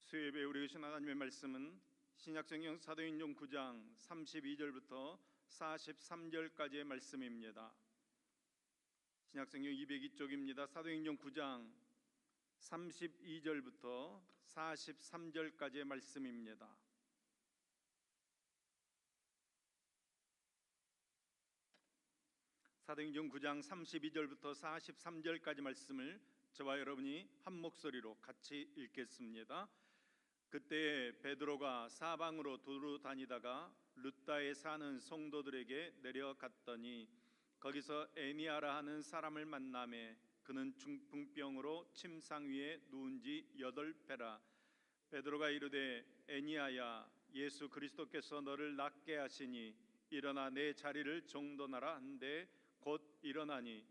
수요예배 우리 계신 하나님의 말씀은 신약성경 사도행전 9장 32절부터 43절까지의 말씀입니다. 신약성경 202쪽입니다. 사도행전 9장 32절부터 43절까지의 말씀입니다. 사도행전 9장 32절부터 43절까지 말씀을 저와 여러분이 한 목소리로 같이 읽겠습니다. 그때 베드로가 사방으로 두루 다니다가 룻다에 사는 성도들에게 내려갔더니 거기서 에니아라 하는 사람을 만나매 그는 중풍병으로 침상 위에 누운 지 8배라. 베드로가 이르되 에니아야, 예수 그리스도께서 너를 낫게 하시니 일어나 내 자리를 정돈하라 한데 곧 일어나니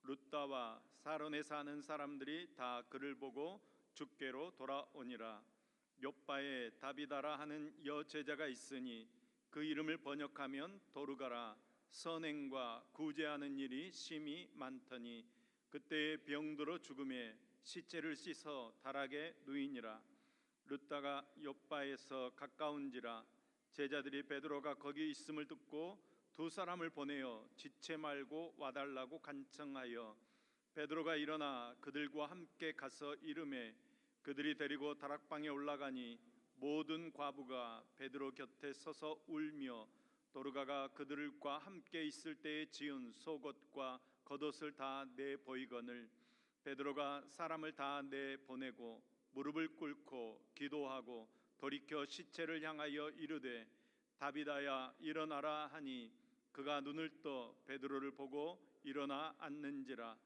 룻다와 사론에 사는 사람들이 다 그를 보고 주께로 돌아오니라. 욥바에 다비다라 하는 여제자가 있으니 그 이름을 번역하면 도르가라. 선행과 구제하는 일이 심히 많더니 그때에 병들어 죽음에 시체를 씻어 다락에 누이니라. 룻다가 욥바에서 가까운지라 제자들이 베드로가 거기 있음을 듣고 두 사람을 보내어 지체 말고 와달라고 간청하여 베드로가 일어나 그들과 함께 가서 이르매 그들이 데리고 다락방에 올라가니 모든 과부가 베드로 곁에 서서 울며 도르가가 그들과 함께 있을 때에 지은 속옷과 겉옷을 다 내보이거늘 베드로가 사람을 다 내보내고 무릎을 꿇고 기도하고 돌이켜 시체를 향하여 이르되 다비다야 일어나라 하니 그가 눈을 떠 베드로를 보고 일어나 앉는지라.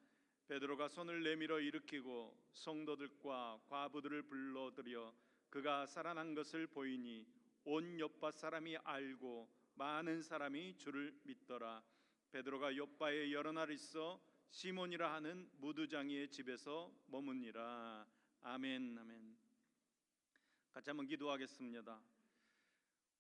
베드로가 손을 내밀어 일으키고 성도들과 과부들을 불러들여 그가 살아난 것을 보이니 온 욥바 사람이 알고 많은 사람이 주를 믿더라. 베드로가 욥바에 여러 날 있어 시몬이라 하는 무두장이의 집에서 머무니라. 아멘. 아멘. 같이 한번 기도하겠습니다.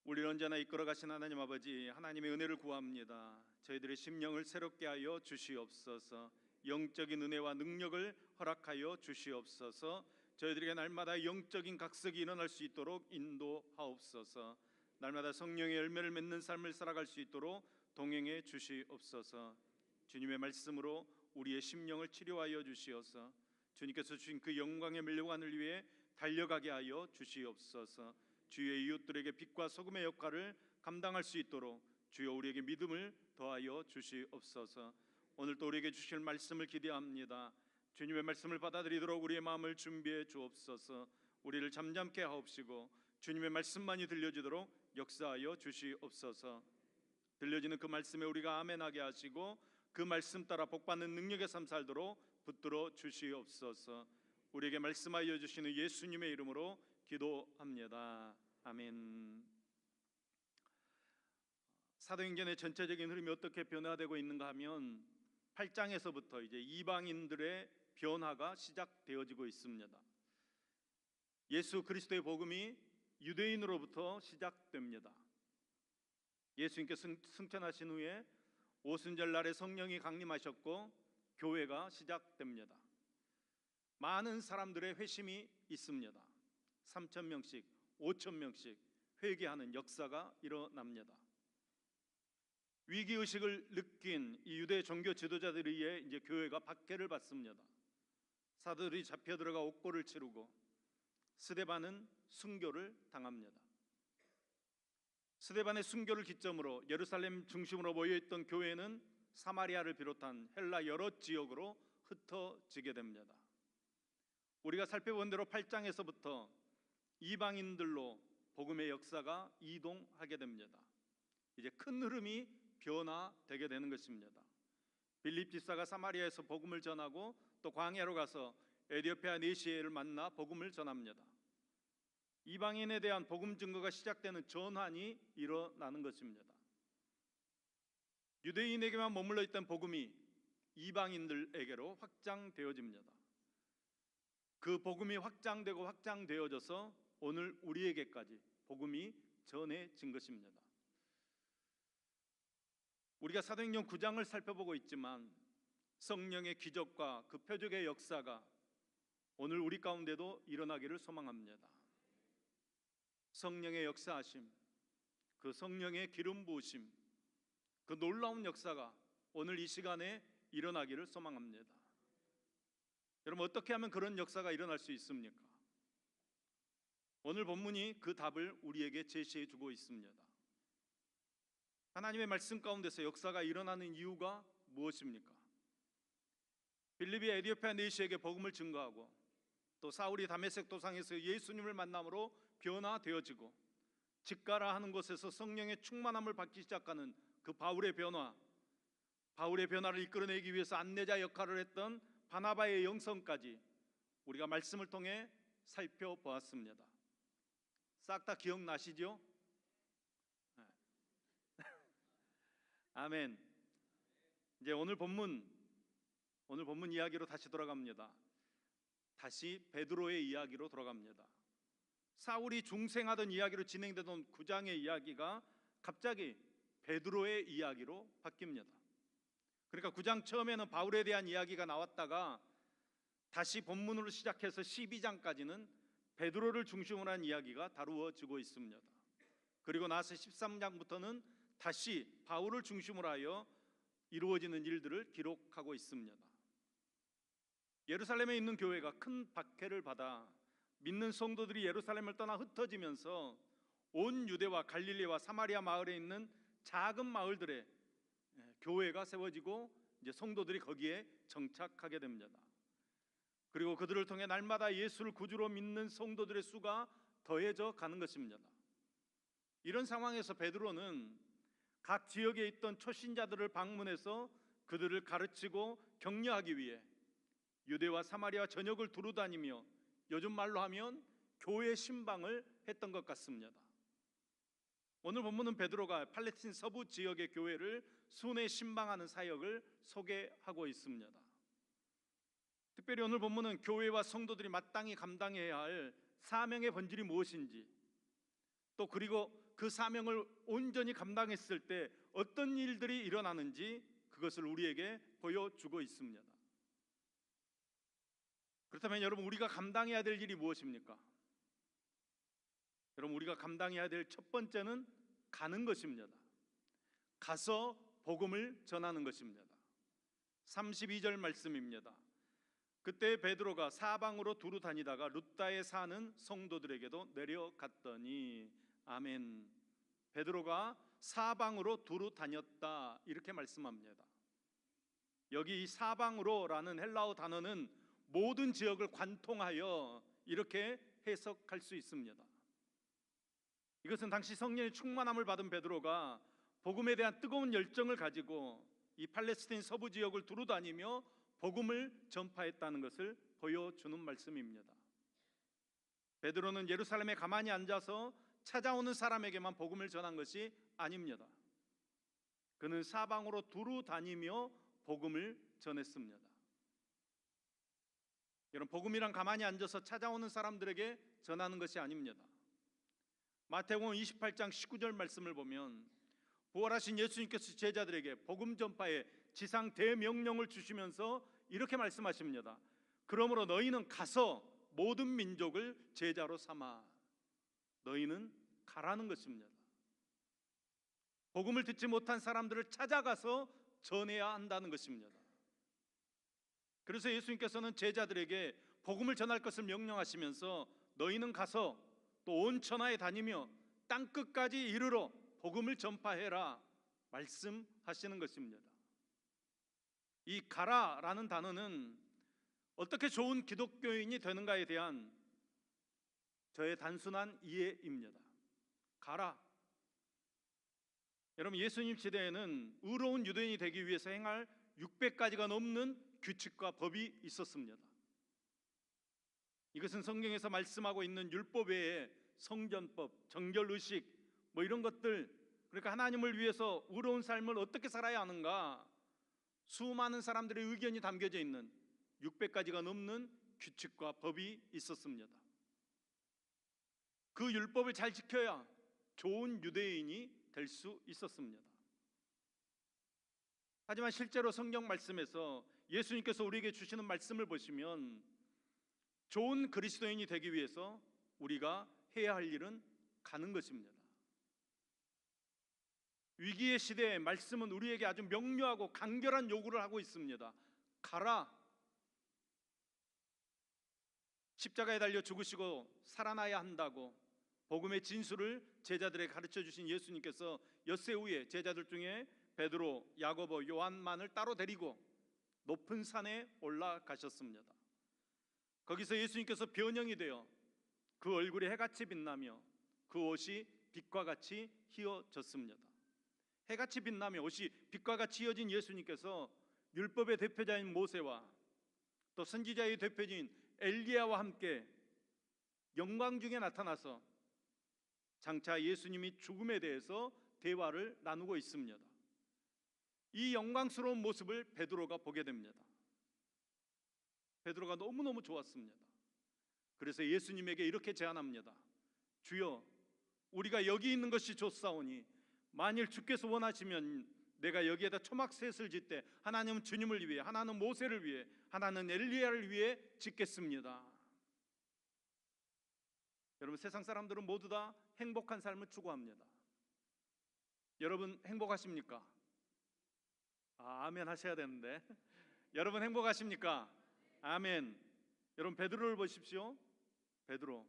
우리를 언제나 이끌어 가신 하나님 아버지, 하나님의 은혜를 구합니다. 저희들의 심령을 새롭게 하여 주시옵소서. 영적인 은혜와 능력을 허락하여 주시옵소서. 저희들에게 날마다 영적인 각성이 일어날 수 있도록 인도하옵소서. 날마다 성령의 열매를 맺는 삶을 살아갈 수 있도록 동행해 주시옵소서. 주님의 말씀으로 우리의 심령을 치료하여 주시옵소서. 주님께서 주신 그 영광의 멸류관을 위해 달려가게 하여 주시옵소서. 주의 이웃들에게 빛과 소금의 역할을 감당할 수 있도록 주여 우리에게 믿음을 더하여 주시옵소서. 오늘 또 우리에게 주실 말씀을 기대합니다. 주님의 말씀을 받아들이도록 우리의 마음을 준비해 주옵소서. 우리를 잠잠케 하옵시고 주님의 말씀만이 들려지도록 역사하여 주시옵소서. 들려지는 그 말씀에 우리가 아멘하게 하시고 그 말씀 따라 복받는 능력의 삶 살도록 붙들어 주시옵소서. 우리에게 말씀하여 주시는 예수님의 이름으로 기도합니다. 아멘. 사도행전의 전체적인 흐름이 어떻게 변화되고 있는가 하면 8장에서부터 이제 이방인들의 변화가 시작되어지고 있습니다. 예수 그리스도의 복음이 유대인으로부터 시작됩니다. 예수님께서 승천하신 후에 오순절 날에 성령이 강림하셨고 교회가 시작됩니다. 많은 사람들의 회심이 있습니다. 3,000명씩 5,000명씩 회개하는 역사가 일어납니다. 위기의식을 느낀 이 유대 종교 지도자들에 의해 이제 교회가 박해를 받습니다. 사도들이 잡혀 들어가 옥고를 치르고 스데반은 순교를 당합니다. 스데반의 순교를 기점으로 예루살렘 중심으로 모여있던 교회는 사마리아를 비롯한 헬라 여러 지역으로 흩어지게 됩니다. 우리가 살펴본 대로 8장에서부터 이방인들로 복음의 역사가 이동하게 됩니다. 이제 큰 흐름이 변화되게 되는 것입니다. 빌립 집사가 사마리아에서 복음을 전하고 또 광야로 가서 에디오피아 네시에를 만나 복음을 전합니다. 이방인에 대한 복음 증거가 시작되는 전환이 일어나는 것입니다. 유대인에게만 머물러 있던 복음이 이방인들에게로 확장되어집니다. 그 복음이 확장되고 확장되어져서 오늘 우리에게까지 복음이 전해진 것입니다. 우리가 사도행전 9장을 살펴보고 있지만 성령의 기적과 그 표적의 역사가 오늘 우리 가운데도 일어나기를 소망합니다. 성령의 역사하심, 그 성령의 기름 부으심, 그 놀라운 역사가 오늘 이 시간에 일어나기를 소망합니다. 여러분, 어떻게 하면 그런 역사가 일어날 수 있습니까? 오늘 본문이 그 답을 우리에게 제시해 주고 있습니다. 하나님의 말씀 가운데서 역사가 일어나는 이유가 무엇입니까? 빌립이 에디오피아 내시에게 복음을 증거하고 또 사울이 다메섹 도상에서 예수님을 만남으로 변화되어지고 직가라 하는 곳에서 성령의 충만함을 받기 시작하는 그 바울의 변화를 이끌어내기 위해서 안내자 역할을 했던 바나바의 영성까지 우리가 말씀을 통해 살펴보았습니다. 싹 다 기억나시죠? 네. 아멘. 이제 오늘 본문 이야기로 다시 돌아갑니다. 다시 베드로의 이야기로 돌아갑니다. 사울이 중생하던 이야기로 진행되던 9장의 이야기가 갑자기 베드로의 이야기로 바뀝니다. 그러니까 9장 처음에는 바울에 대한 이야기가 나왔다가 다시 본문으로 시작해서 12장까지는 베드로를 중심으로 한 이야기가 다루어지고 있습니다. 그리고 나서 13장부터는 다시 바울을 중심으로 하여 이루어지는 일들을 기록하고 있습니다. 예루살렘에 있는 교회가 큰 박해를 받아 믿는 성도들이 예루살렘을 떠나 흩어지면서 온 유대와 갈릴리와 사마리아 마을에 있는 작은 마을들에 교회가 세워지고 이제 성도들이 거기에 정착하게 됩니다. 그리고 그들을 통해 날마다 예수를 구주로 믿는 성도들의 수가 더해져 가는 것입니다. 이런 상황에서 베드로는 각 지역에 있던 초신자들을 방문해서 그들을 가르치고 격려하기 위해 유대와 사마리아 전역을 두루다니며 요즘 말로 하면 교회 신방을 했던 것 같습니다. 오늘 본문은 베드로가 팔레스틴 서부 지역의 교회를 순회 신방하는 사역을 소개하고 있습니다. 특별히 오늘 본문은 교회와 성도들이 마땅히 감당해야 할 사명의 본질이 무엇인지, 또 그리고 그 사명을 온전히 감당했을 때 어떤 일들이 일어나는지 그것을 우리에게 보여주고 있습니다. 그렇다면 여러분, 우리가 감당해야 될 일이 무엇입니까? 여러분, 우리가 감당해야 될 첫 번째는 가는 것입니다. 가서 복음을 전하는 것입니다. 32절 말씀입니다. 그때 베드로가 사방으로 두루 다니다가 룻다에 사는 성도들에게도 내려갔더니, 아멘. 베드로가 사방으로 두루 다녔다, 이렇게 말씀합니다. 여기 이 사방으로라는 헬라어 단어는 모든 지역을 관통하여 이렇게 해석할 수 있습니다. 이것은 당시 성령의 충만함을 받은 베드로가 복음에 대한 뜨거운 열정을 가지고 이 팔레스틴 서부 지역을 두루 다니며 복음을 전파했다는 것을 보여주는 말씀입니다. 베드로는 예루살렘에 가만히 앉아서 찾아오는 사람에게만 복음을 전한 것이 아닙니다. 그는 사방으로 두루 다니며 복음을 전했습니다. 여러분, 복음이란 가만히 앉아서 찾아오는 사람들에게 전하는 것이 아닙니다. 마태복음 28장 19절 말씀을 보면 부활하신 예수님께서 제자들에게 복음 전파의 지상 대명령을 주시면서 이렇게 말씀하십니다. 그러므로 너희는 가서 모든 민족을 제자로 삼아. 너희는 가라는 것입니다. 복음을 듣지 못한 사람들을 찾아가서 전해야 한다는 것입니다. 그래서 예수님께서는 제자들에게 복음을 전할 것을 명령하시면서 너희는 가서 또 온 천하에 다니며 땅끝까지 이르러 복음을 전파해라 말씀하시는 것입니다. 이 가라라는 단어는 어떻게 좋은 기독교인이 되는가에 대한 저의 단순한 이해입니다. 가라. 여러분, 예수님 시대에는 의로운 유대인이 되기 위해서 행할 600가지가 넘는 규칙과 법이 있었습니다. 이것은 성경에서 말씀하고 있는 율법 외에 성전법, 정결의식 뭐 이런 것들, 그러니까 하나님을 위해서 의로운 삶을 어떻게 살아야 하는가, 수많은 사람들의 의견이 담겨져 있는 600가지가 넘는 규칙과 법이 있었습니다. 그 율법을 잘 지켜야 좋은 유대인이 될 수 있었습니다. 하지만 실제로 성경 말씀에서 예수님께서 우리에게 주시는 말씀을 보시면 좋은 그리스도인이 되기 위해서 우리가 해야 할 일은 가는 것입니다. 위기의 시대에 말씀은 우리에게 아주 명료하고 간결한 요구를 하고 있습니다. 가라. 십자가에 달려 죽으시고 살아나야 한다고 복음의 진수를 제자들에게 가르쳐 주신 예수님께서 엿새 후에 제자들 중에 베드로, 야고보, 요한만을 따로 데리고 높은 산에 올라가셨습니다. 거기서 예수님께서 변형이 되어 그 얼굴이 해같이 빛나며 그 옷이 빛과 같이 휘어졌습니다. 해같이 빛나며 옷이 빛과 같이 휘어진 예수님께서 율법의 대표자인 모세와 또 선지자의 대표자인 엘리야와 함께 영광 중에 나타나서 장차 예수님이 죽음에 대해서 대화를 나누고 있습니다. 이 영광스러운 모습을 베드로가 보게 됩니다. 베드로가 너무너무 좋았습니다. 그래서 예수님에게 이렇게 제안합니다. 주여, 우리가 여기 있는 것이 좋사오니 만일 주께서 원하시면 내가 여기에다 초막셋을 짓되 하나님은 주님을 위해, 하나는 모세를 위해, 하나는 엘리야를 위해 짓겠습니다. 여러분, 세상 사람들은 모두 다 행복한 삶을 추구합니다. 여러분 행복하십니까? 아멘 하셔야 되는데. 여러분 행복하십니까? 아멘. 여러분 베드로를 보십시오. 베드로,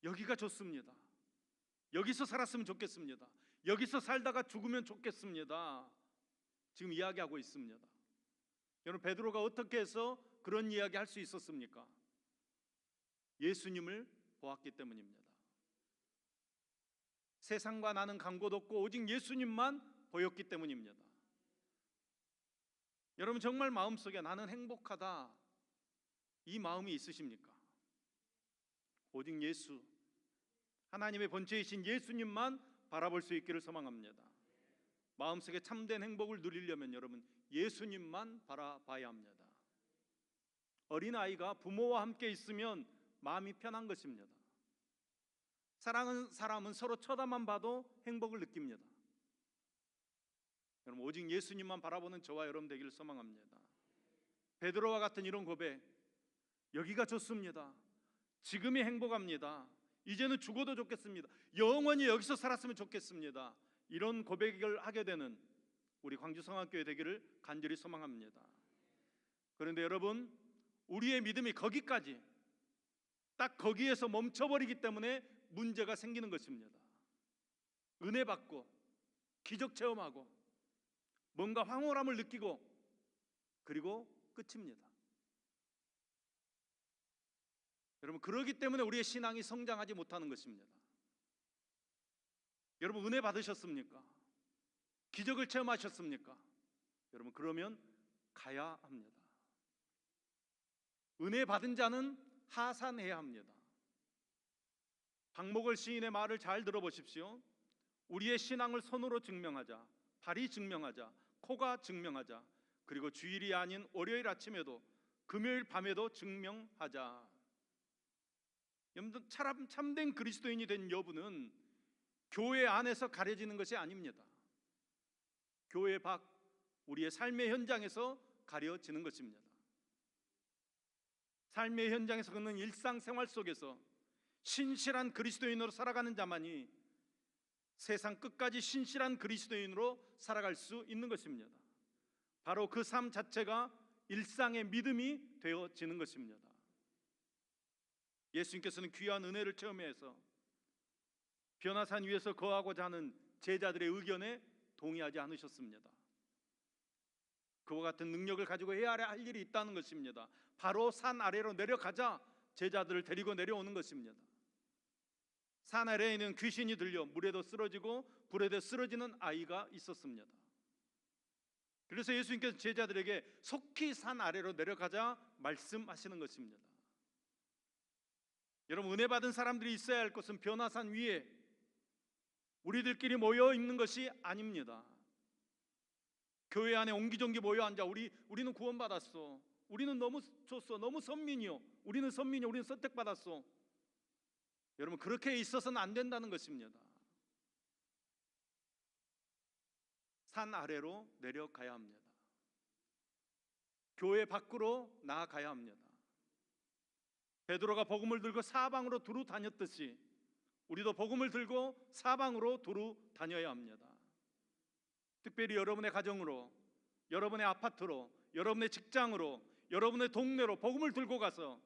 여기가 좋습니다. 여기서 살았으면 좋겠습니다. 여기서 살다가 죽으면 좋겠습니다. 지금 이야기하고 있습니다. 여러분 베드로가 어떻게 해서 그런 이야기 할 수 있었습니까? 예수님을 보았기 때문입니다. 세상과 나는 간 곳 없고 오직 예수님만 보였기 때문입니다. 여러분 정말 마음속에 나는 행복하다 이 마음이 있으십니까? 오직 예수, 하나님의 본체이신 예수님만 바라볼 수 있기를 소망합니다. 마음속에 참된 행복을 누리려면 여러분 예수님만 바라봐야 합니다. 어린아이가 부모와 함께 있으면 마음이 편한 것입니다. 사랑하는 사람은 서로 쳐다만 봐도 행복을 느낍니다. 여러분 오직 예수님만 바라보는 저와 여러분 되기를 소망합니다. 베드로와 같은 이런 고백, 여기가 좋습니다. 지금이 행복합니다. 이제는 죽어도 좋겠습니다. 영원히 여기서 살았으면 좋겠습니다. 이런 고백을 하게 되는 우리 광주성악교회 되기를 간절히 소망합니다. 그런데 여러분 우리의 믿음이 거기까지 딱 거기에서 멈춰버리기 때문에 문제가 생기는 것입니다. 은혜 받고 기적 체험하고 뭔가 황홀함을 느끼고 그리고 끝입니다. 여러분 그러기 때문에 우리의 신앙이 성장하지 못하는 것입니다. 여러분 은혜 받으셨습니까? 기적을 체험하셨습니까? 여러분 그러면 가야 합니다. 은혜 받은 자는 하산해야 합니다. 박목월 시인의 말을 잘 들어보십시오. 우리의 신앙을 손으로 증명하자, 발이 증명하자, 코가 증명하자, 그리고 주일이 아닌 월요일 아침에도 금요일 밤에도 증명하자. 여러분 참된 그리스도인이 된 여부는 교회 안에서 가려지는 것이 아닙니다. 교회 밖 우리의 삶의 현장에서 가려지는 것입니다. 삶의 현장에서 걷는 일상생활 속에서 신실한 그리스도인으로 살아가는 자만이 세상 끝까지 신실한 그리스도인으로 살아갈 수 있는 것입니다. 바로 그 삶 자체가 일상의 믿음이 되어지는 것입니다. 예수님께서는 귀한 은혜를 체험해서 변화산 위에서 거하고자 하는 제자들의 의견에 동의하지 않으셨습니다. 그와 같은 능력을 가지고 해야 할 일이 있다는 것입니다. 바로 산 아래로 내려가자 제자들을 데리고 내려오는 것입니다. 산 아래에는 귀신이 들려 물에도 쓰러지고 불에도 쓰러지는 아이가 있었습니다. 그래서 예수님께서 제자들에게 속히 산 아래로 내려가자 말씀하시는 것입니다. 여러분 은혜 받은 사람들이 있어야 할 것은 변화산 위에 우리들끼리 모여 있는 것이 아닙니다. 교회 안에 옹기종기 모여 앉아 우리는 구원받았어, 우리는 너무 좋소, 너무 선민이요, 우리는 선민이요, 우리는 선택받았어. 여러분 그렇게 있어서는 안 된다는 것입니다. 산 아래로 내려가야 합니다. 교회 밖으로 나아가야 합니다. 베드로가 복음을 들고 사방으로 두루 다녔듯이 우리도 복음을 들고 사방으로 두루 다녀야 합니다. 특별히 여러분의 가정으로, 여러분의 아파트로, 여러분의 직장으로, 여러분의 동네로 복음을 들고 가서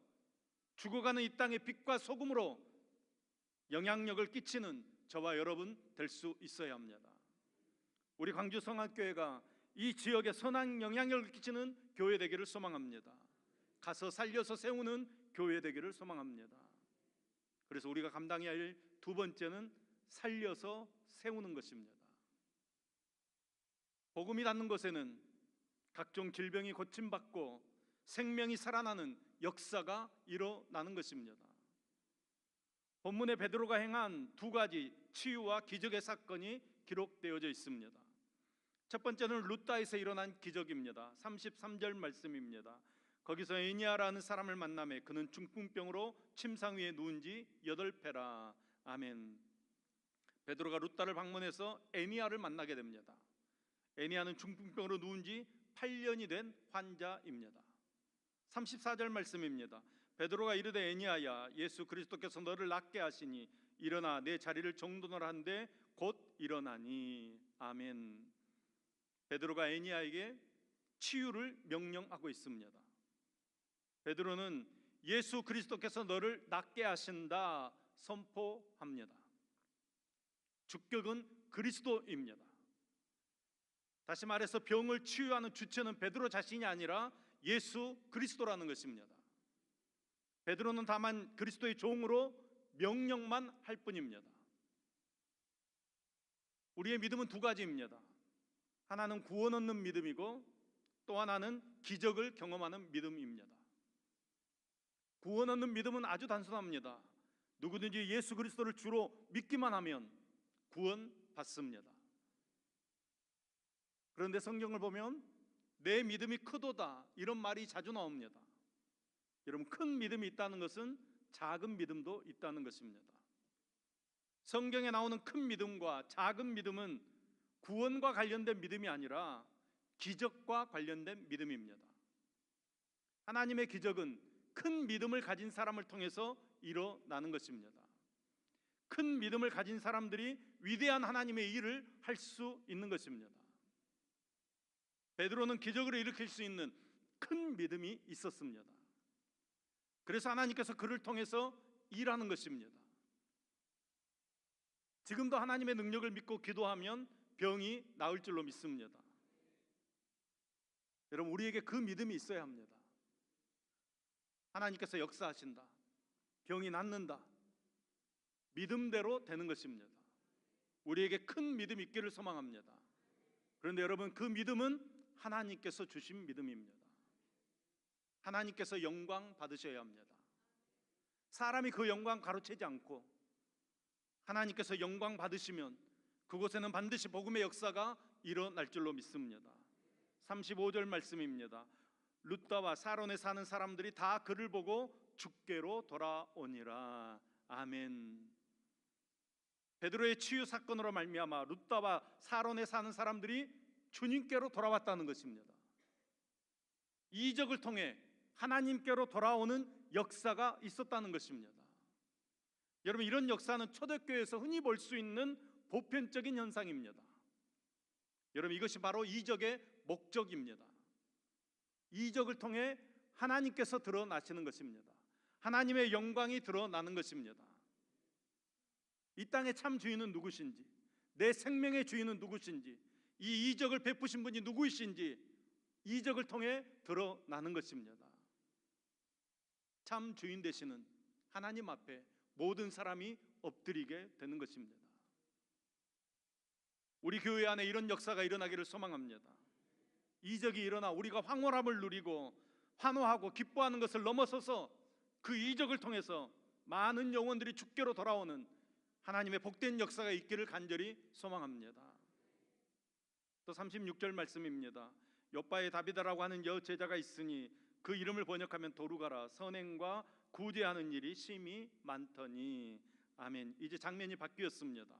죽어가는 이 땅의 빛과 소금으로 영향력을 끼치는 저와 여러분 될 수 있어야 합니다. 우리 광주 성악교회가 이 지역에 선한 영향력을 끼치는 교회 되기를 소망합니다. 가서 살려서 세우는 교회 되기를 소망합니다. 그래서 우리가 감당해야 할 두 번째는 살려서 세우는 것입니다. 복음이 닿는 곳에는 각종 질병이 고침받고 생명이 살아나는 역사가 일어나는 것입니다. 본문에 베드로가 행한 두 가지 치유와 기적의 사건이 기록되어져 있습니다. 첫 번째는 루다에서 일어난 기적입니다. 33절 말씀입니다. 거기서 에니아라는 사람을 만나매 그는 중풍병으로 침상 위에 누운 지 8회라. 아멘. 베드로가 루다를 방문해서 에니아를 만나게 됩니다. 에니아는 중풍병으로 누운 지 8년이 된 환자입니다. 34절 말씀입니다. 베드로가 이르되 에니아야, 예수 그리스도께서 너를 낫게 하시니 일어나 내 자리를 정돈하라 한데 곧 일어나니. 아멘. 베드로가 에니아에게 치유를 명령하고 있습니다. 베드로는 예수 그리스도께서 너를 낫게 하신다 선포합니다. 주격은 그리스도입니다. 다시 말해서 병을 치유하는 주체는 베드로 자신이 아니라 예수 그리스도라는 것입니다. 베드로는 다만 그리스도의 종으로 명령만 할 뿐입니다. 우리의 믿음은 두 가지입니다. 하나는 구원 얻는 믿음이고 또 하나는 기적을 경험하는 믿음입니다. 구원 얻는 믿음은 아주 단순합니다. 누구든지 예수 그리스도를 주로 믿기만 하면 구원 받습니다. 그런데 성경을 보면 내 믿음이 크도다 이런 말이 자주 나옵니다. 여러분, 큰 믿음이 있다는 것은 작은 믿음도 있다는 것입니다. 성경에 나오는 큰 믿음과 작은 믿음은 구원과 관련된 믿음이 아니라 기적과 관련된 믿음입니다. 하나님의 기적은 큰 믿음을 가진 사람을 통해서 일어나는 것입니다. 큰 믿음을 가진 사람들이 위대한 하나님의 일을 할 수 있는 것입니다. 베드로는 기적을 일으킬 수 있는 큰 믿음이 있었습니다. 그래서 하나님께서 그를 통해서 일하는 것입니다. 지금도 하나님의 능력을 믿고 기도하면 병이 나을 줄로 믿습니다. 여러분, 우리에게 그 믿음이 있어야 합니다. 하나님께서 역사하신다, 병이 낫는다, 믿음대로 되는 것입니다. 우리에게 큰 믿음이 있기를 소망합니다. 그런데 여러분, 그 믿음은 하나님께서 주신 믿음입니다. 하나님께서 영광 받으셔야 합니다. 사람이 그 영광 가로채지 않고 하나님께서 영광 받으시면 그곳에는 반드시 복음의 역사가 일어날 줄로 믿습니다. 35절 말씀입니다. 루다와 사론에 사는 사람들이 다 그를 보고 주께로 돌아오니라. 아멘. 베드로의 치유 사건으로 말미암아 루다와 사론에 사는 사람들이 주님께로 돌아왔다는 것입니다. 이적을 통해 하나님께로 돌아오는 역사가 있었다는 것입니다. 여러분, 이런 역사는 초대교회에서 흔히 볼 수 있는 보편적인 현상입니다. 여러분, 이것이 바로 이적의 목적입니다. 이적을 통해 하나님께서 드러나시는 것입니다. 하나님의 영광이 드러나는 것입니다. 이 땅의 참 주인은 누구신지, 내 생명의 주인은 누구신지, 이 이적을 베푸신 분이 누구이신지 이적을 통해 드러나는 것입니다. 참 주인 되시는 하나님 앞에 모든 사람이 엎드리게 되는 것입니다. 우리 교회 안에 이런 역사가 일어나기를 소망합니다. 이적이 일어나 우리가 황홀함을 누리고 환호하고 기뻐하는 것을 넘어서서 그 이적을 통해서 많은 영혼들이 주께로 돌아오는 하나님의 복된 역사가 있기를 간절히 소망합니다. 또 36절 말씀입니다. 욥바의 다비다라고 하는 여제자가 있으니 그 이름을 번역하면 도루가라. 선행과 구제하는 일이 심히 많더니. 아멘. 이제 장면이 바뀌었습니다.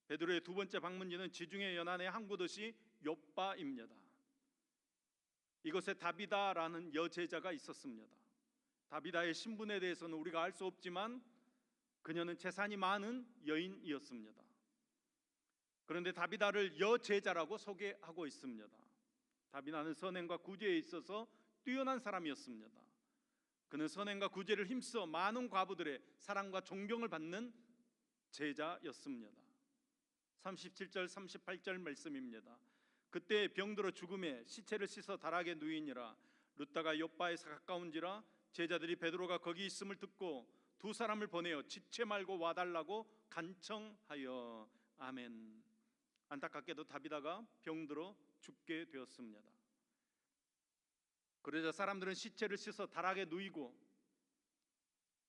베드로의 두 번째 방문지는 지중해 연안의 항구 도시 욥바입니다. 이곳에 다비다라는 여제자가 있었습니다. 다비다의 신분에 대해서는 우리가 알 수 없지만 그녀는 재산이 많은 여인이었습니다. 그런데 다비다를 여제자라고 소개하고 있습니다. 다비다는 선행과 구제에 있어서 뛰어난 사람이었습니다. 그는 선행과 구제를 힘써 많은 과부들의 사랑과 존경을 받는 제자였습니다. 37절 38절 말씀입니다. 그때 병들어 죽음에 시체를 씻어 다락에 누이니라. 룻다가 욥바에서 가까운지라 제자들이 베드로가 거기 있음을 듣고 두 사람을 보내어 지체 말고 와달라고 간청하여. 아멘. 안타깝게도 다비다가 병들어 죽게 되었습니다. 그러자 사람들은 시체를 씻어 다락에 누이고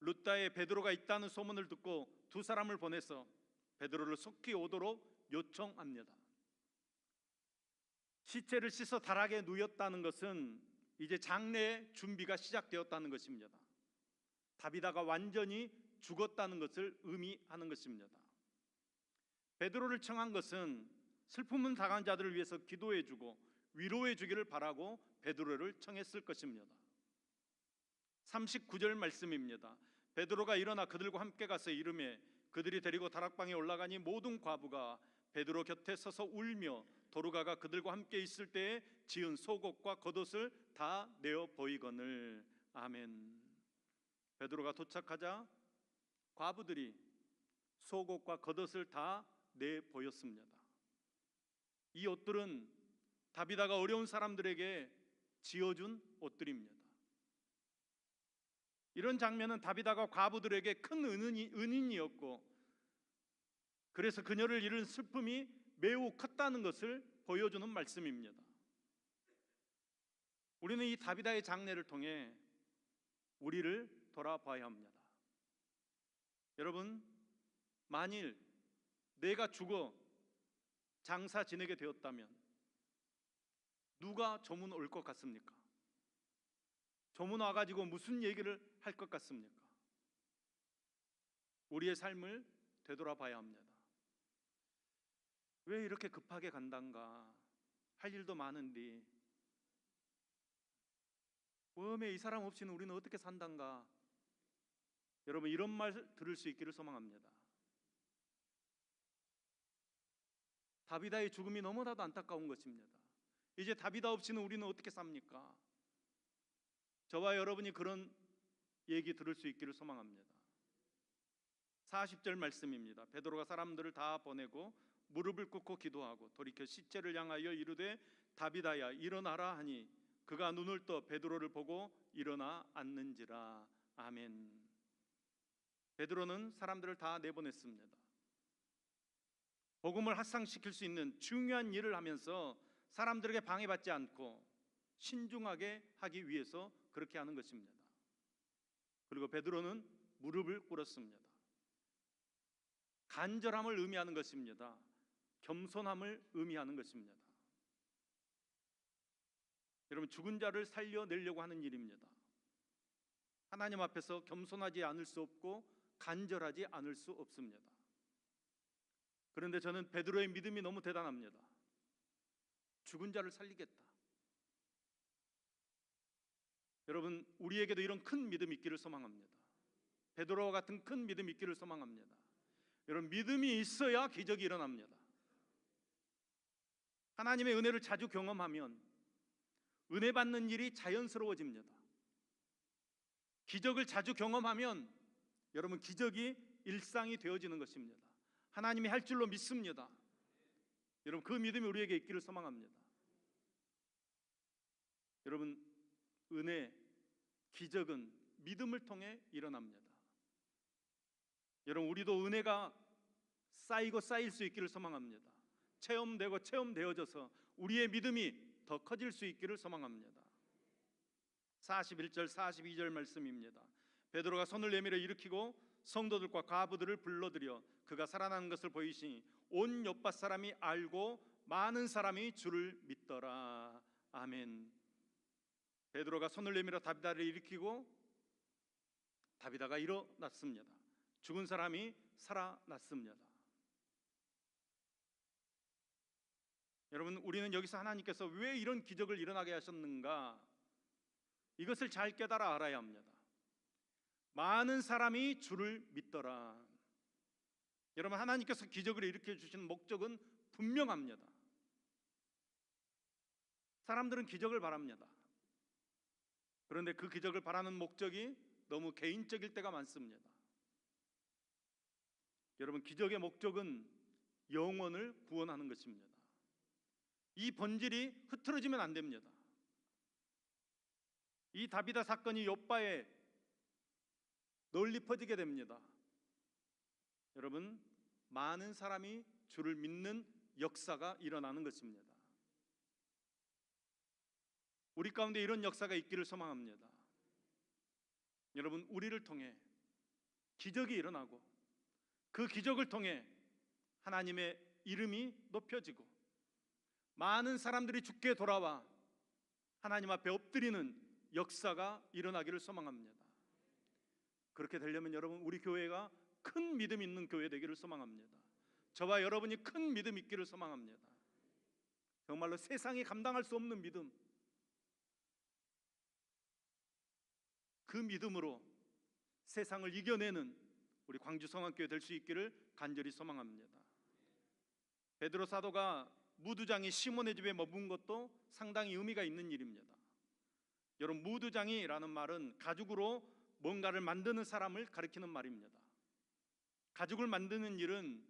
룻다에 베드로가 있다는 소문을 듣고 두 사람을 보내서 베드로를 속히 오도록 요청합니다. 시체를 씻어 다락에 누였다는 것은 이제 장례의 준비가 시작되었다는 것입니다. 다비다가 완전히 죽었다는 것을 의미하는 것입니다. 베드로를 청한 것은 슬픔을 당한 자들을 위해서 기도해주고 위로해주기를 바라고 베드로를 청했을 것입니다. 39절 말씀입니다. 베드로가 일어나 그들과 함께 가서 이르매 그들이 데리고 다락방에 올라가니 모든 과부가 베드로 곁에 서서 울며 도르가가 그들과 함께 있을 때에 지은 속옷과 겉옷을 다 내어 보이거늘. 아멘. 베드로가 도착하자 과부들이 속옷과 겉옷을 다 내 보였습니다. 이 옷들은 다비다가 어려운 사람들에게 지어준 옷들입니다. 이런 장면은 다비다가 과부들에게 큰 은인이었고 그래서 그녀를 잃은 슬픔이 매우 컸다는 것을 보여주는 말씀입니다. 우리는 이 다비다의 장례를 통해 우리를 돌아봐야 합니다. 여러분, 만일 내가 죽어 장사 지내게 되었다면 누가 조문 올 것 같습니까? 조문 와가지고 무슨 얘기를 할 것 같습니까? 우리의 삶을 되돌아봐야 합니다. 왜 이렇게 급하게 간단가? 할 일도 많은데 왜 이 사람 없이는 우리는 어떻게 산단가? 여러분, 이런 말 들을 수 있기를 소망합니다. 다비다의 죽음이 너무나도 안타까운 것입니다. 이제 다비다 없이는 우리는 어떻게 삽니까? 저와 여러분이 그런 얘기 들을 수 있기를 소망합니다. 40절 말씀입니다. 베드로가 사람들을 다 보내고 무릎을 꿇고 기도하고 돌이켜 시체를 향하여 이르되 다비다야 일어나라 하니 그가 눈을 떠 베드로를 보고 일어나 앉는지라. 아멘. 베드로는 사람들을 다 내보냈습니다. 복음을 확산시킬 수 있는 중요한 일을 하면서 사람들에게 방해받지 않고 신중하게 하기 위해서 그렇게 하는 것입니다. 그리고 베드로는 무릎을 꿇었습니다. 간절함을 의미하는 것입니다. 겸손함을 의미하는 것입니다. 여러분, 죽은 자를 살려내려고 하는 일입니다. 하나님 앞에서 겸손하지 않을 수 없고 간절하지 않을 수 없습니다. 그런데 저는 베드로의 믿음이 너무 대단합니다. 죽은 자를 살리겠다. 여러분, 우리에게도 이런 큰 믿음이 있기를 소망합니다. 베드로와 같은 큰 믿음이 있기를 소망합니다. 여러분, 믿음이 있어야 기적이 일어납니다. 하나님의 은혜를 자주 경험하면 은혜 받는 일이 자연스러워집니다. 기적을 자주 경험하면 여러분, 기적이 일상이 되어지는 것입니다. 하나님이 할 줄로 믿습니다. 여러분, 그 믿음이 우리에게 있기를 소망합니다. 여러분, 은혜, 기적은 믿음을 통해 일어납니다. 여러분, 우리도 은혜가 쌓이고 쌓일 수 있기를 소망합니다. 체험되고 체험되어져서 우리의 믿음이 더 커질 수 있기를 소망합니다. 41절 42절 말씀입니다. 베드로가 손을 내밀어 일으키고 성도들과 과부들을 불러들여 그가 살아나는 것을 보이시니 온 욥바 사람이 알고 많은 사람이 주를 믿더라. 아멘. 베드로가 손을 내밀어 다비다를 일으키고 다비다가 일어났습니다. 죽은 사람이 살아났습니다. 여러분, 우리는 여기서 하나님께서 왜 이런 기적을 일어나게 하셨는가, 이것을 잘 깨달아 알아야 합니다. 많은 사람이 주를 믿더라. 여러분, 하나님께서 기적을 일으켜 주시는 목적은 분명합니다. 사람들은 기적을 바랍니다. 그런데 그 기적을 바라는 목적이 너무 개인적일 때가 많습니다. 여러분, 기적의 목적은 영혼을 구원하는 것입니다. 이 본질이 흐트러지면 안 됩니다. 이 다비다 사건이 욥바에 널리 퍼지게 됩니다. 여러분, 많은 사람이 주를 믿는 역사가 일어나는 것입니다. 우리 가운데 이런 역사가 있기를 소망합니다. 여러분, 우리를 통해 기적이 일어나고 그 기적을 통해 하나님의 이름이 높여지고 많은 사람들이 주께 돌아와 하나님 앞에 엎드리는 역사가 일어나기를 소망합니다. 그렇게 되려면 여러분, 우리 교회가 큰 믿음 있는 교회 되기를 소망합니다. 저와 여러분이 큰 믿음 있기를 소망합니다. 정말로 세상이 감당할 수 없는 믿음, 그 믿음으로 세상을 이겨내는 우리 광주성안교회 될 수 있기를 간절히 소망합니다. 베드로 사도가 무두장이 시몬의 집에 머문 것도 상당히 의미가 있는 일입니다. 여러분, 무두장이라는 말은 가죽으로 뭔가를 만드는 사람을 가리키는 말입니다. 가죽을 만드는 일은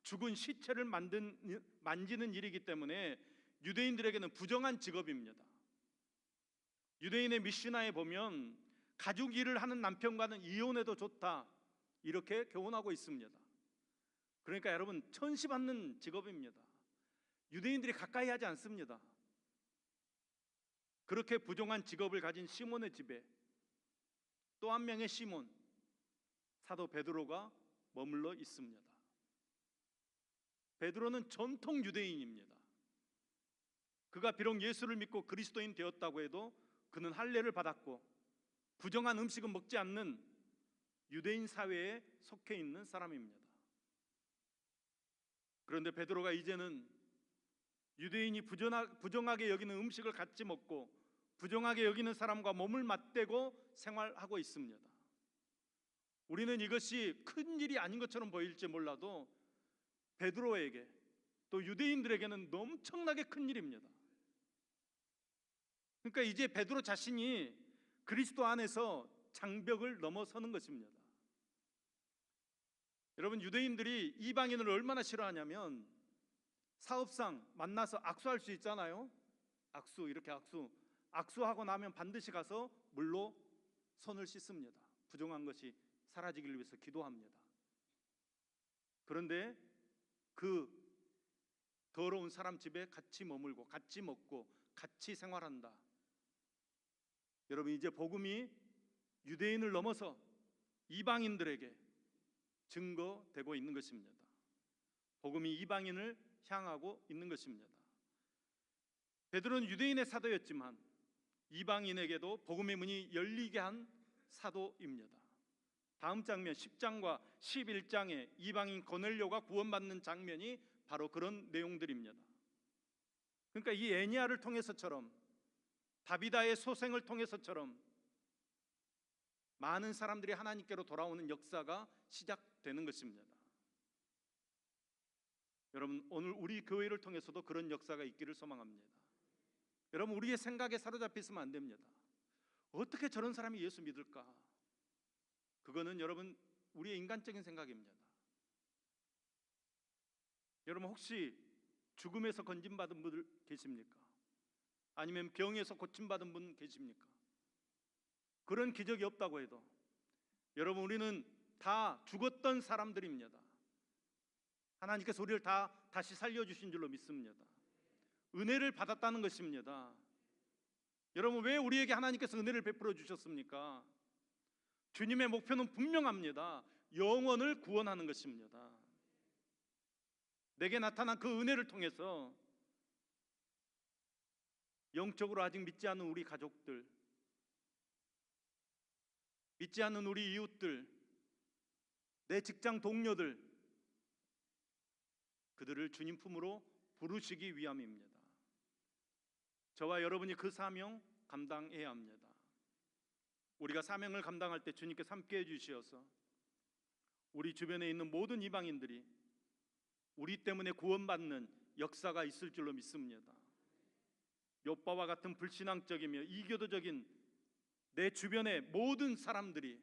죽은 시체를 만지는 일이기 때문에 유대인들에게는 부정한 직업입니다. 유대인의 미시나에 보면 가죽 일을 하는 남편과는 이혼해도 좋다, 이렇게 교훈하고 있습니다. 그러니까 여러분, 천시받는 직업입니다. 유대인들이 가까이 하지 않습니다. 그렇게 부정한 직업을 가진 시몬의 집에 또 한 명의 시몬, 사도 베드로가 머물러 있습니다. 베드로는 전통 유대인입니다. 그가 비록 예수를 믿고 그리스도인 되었다고 해도 그는 할례를 받았고 부정한 음식은 먹지 않는 유대인 사회에 속해 있는 사람입니다. 그런데 베드로가 이제는 유대인이 부정하게 여기는 음식을 같이 먹고 부정하게 여기는 사람과 몸을 맞대고 생활하고 있습니다. 우리는 이것이 큰 일이 아닌 것처럼 보일지 몰라도 베드로에게 또 유대인들에게는 엄청나게 큰 일입니다. 그러니까 이제 베드로 자신이 그리스도 안에서 장벽을 넘어서는 것입니다. 여러분, 유대인들이 이방인을 얼마나 싫어하냐면 사업상 만나서 악수할 수 있잖아요. 이렇게 악수하고 나면 반드시 가서 물로 손을 씻습니다. 부정한 것이 사라지기를 위해서 기도합니다. 그런데 그 더러운 사람 집에 같이 머물고 같이 먹고 같이 생활한다. 여러분, 이제 복음이 유대인을 넘어서 이방인들에게 증거되고 있는 것입니다. 복음이 이방인을 향하고 있는 것입니다. 베드로는 유대인의 사도였지만 이방인에게도 복음의 문이 열리게 한 사도입니다. 다음 장면 10장과 11장에 이방인 고넬료가 구원받는 장면이 바로 그런 내용들입니다. 그러니까 이 애니야를 통해서처럼 다비다의 소생을 통해서처럼 많은 사람들이 하나님께로 돌아오는 역사가 시작되는 것입니다. 여러분, 오늘 우리 교회를 통해서도 그런 역사가 있기를 소망합니다. 여러분, 우리의 생각에 사로잡혀 있으면 안 됩니다. 어떻게 저런 사람이 예수 믿을까? 그거는 여러분, 우리의 인간적인 생각입니다. 여러분, 혹시 죽음에서 건진받은 분들 계십니까? 아니면 병에서 고침받은 분 계십니까? 그런 기적이 없다고 해도 여러분, 우리는 다 죽었던 사람들입니다. 하나님께서 우리를 다 다시 살려주신 줄로 믿습니다. 은혜를 받았다는 것입니다. 여러분, 왜 우리에게 하나님께서 은혜를 베풀어 주셨습니까? 주님의 목표는 분명합니다. 영혼을 구원하는 것입니다. 내게 나타난 그 은혜를 통해서 영적으로 아직 믿지 않는 우리 가족들, 믿지 않는 우리 이웃들, 내 직장 동료들, 그들을 주님 품으로 부르시기 위함입니다. 저와 여러분이 그 사명 감당해야 합니다. 우리가 사명을 감당할 때 주님께서 함께 해주시어서 우리 주변에 있는 모든 이방인들이 우리 때문에 구원받는 역사가 있을 줄로 믿습니다. 욥바와 같은 불신앙적이며 이교도적인 내 주변의 모든 사람들이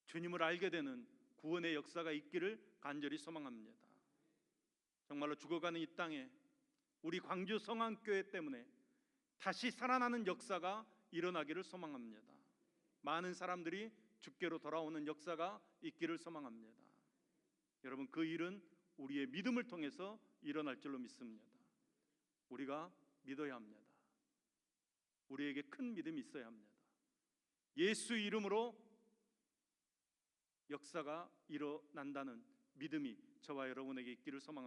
주님을 알게 되는 구원의 역사가 있기를 간절히 소망합니다. 정말로 죽어가는 이 땅에 우리 광주 성안교회 때문에 다시 살아나는 역사가 일어나기를 소망합니다. 많은 사람들이 주께로 돌아오는 역사가 있기를 소망합니다. 여러분, 그 일은 우리의 믿음을 통해서 일어날 줄로 믿습니다. 우리가 믿어야 합니다. 우리에게 큰 믿음이 있어야 합니다. 예수 이름으로 역사가 일어난다는 믿음이 저와 여러분에게 있기를 소망합니다.